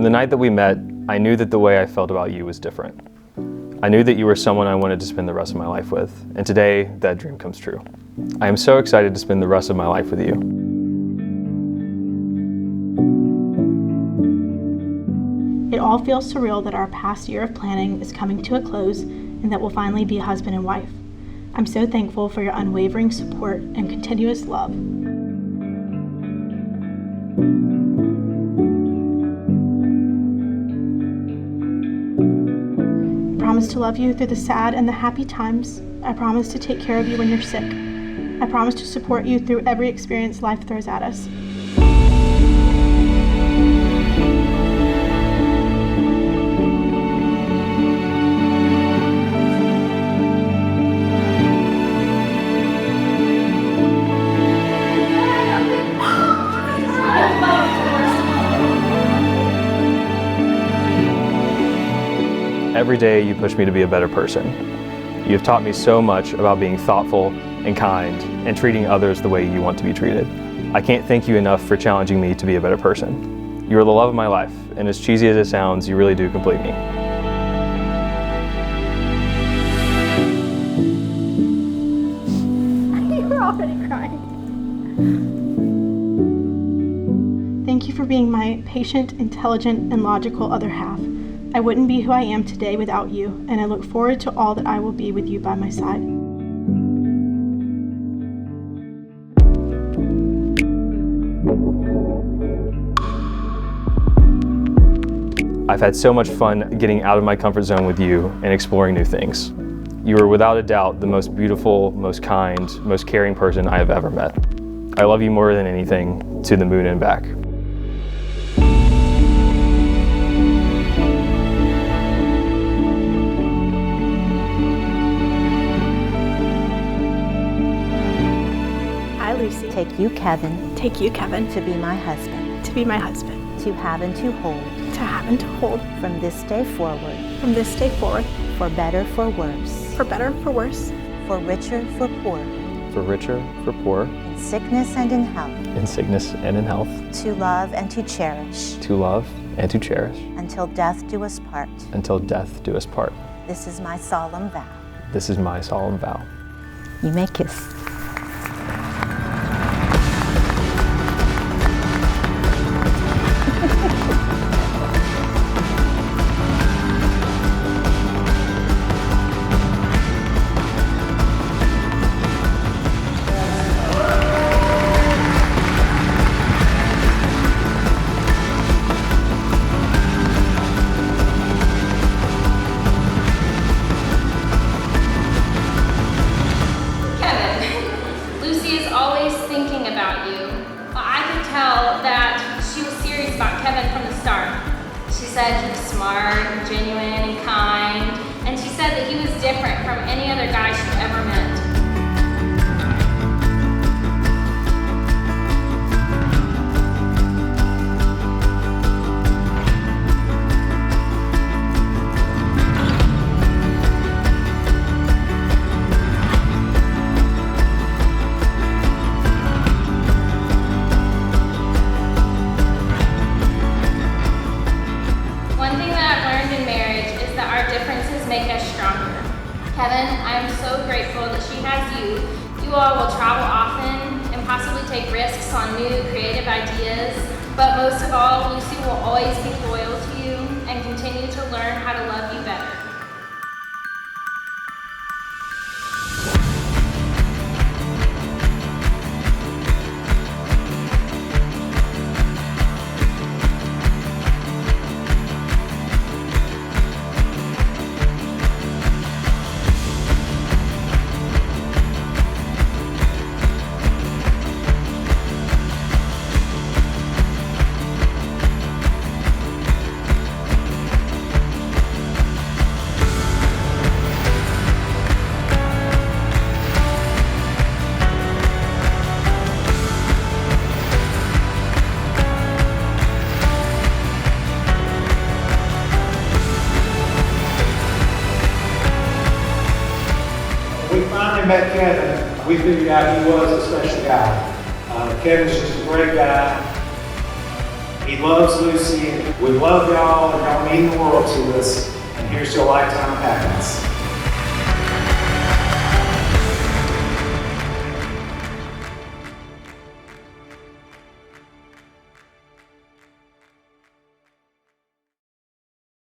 From the night that we met, I knew that the way I felt about you was different. I knew that you were someone I wanted to spend the rest of my life with, and today, that dream comes true. I am so excited to spend the rest of my life with you. It all feels surreal that our past year of planning is coming to a close and that we'll finally be husband and wife. I'm so thankful for your unwavering support and continuous love. I promise to love you through the sad and the happy times. I promise to take care of you when you're sick. I promise to support you through every experience life throws at us. Every day you push me to be a better person. You have taught me so much about being thoughtful and kind and treating others the way you want to be treated. I can't thank you enough for challenging me to be a better person. You are the love of my life, and as cheesy as it sounds, you really do complete me. You're already crying. Thank you for being my patient, intelligent, and logical other half. I wouldn't be who I am today without you, and I look forward to all that I will be with you by my side. I've had so much fun getting out of my comfort zone with you and exploring new things. You are without a doubt the most beautiful, most kind, most caring person I have ever met. I love you more than anything, to the moon and back. Lucy. Take you, Kevin. Take you, Kevin. To be my husband. To be my husband. To have and to hold. To have and to hold. From this day forward. From this day forward. For better, for worse. For better, for worse. For richer, for poor. For richer, for poor. In sickness and in health. In sickness and in health. To love and to cherish. To love and to cherish. Until death do us part. Until death do us part. This is my solemn vow. This is my solemn vow. You may kiss. She said he was smart, genuine, and kind, and she said that he was different from any other guy she'd ever met. Kevin, I am so grateful that she has you. You all will travel often and possibly take risks on new creative ideas, but most of all, Lucy will always be loyal to you and continue to learn how to love you better. We finally met Kevin. We figured out he was a special guy. Kevin's just a great guy. He loves Lucy. We love y'all, and y'all mean the world to us. And here's to a lifetime of happiness.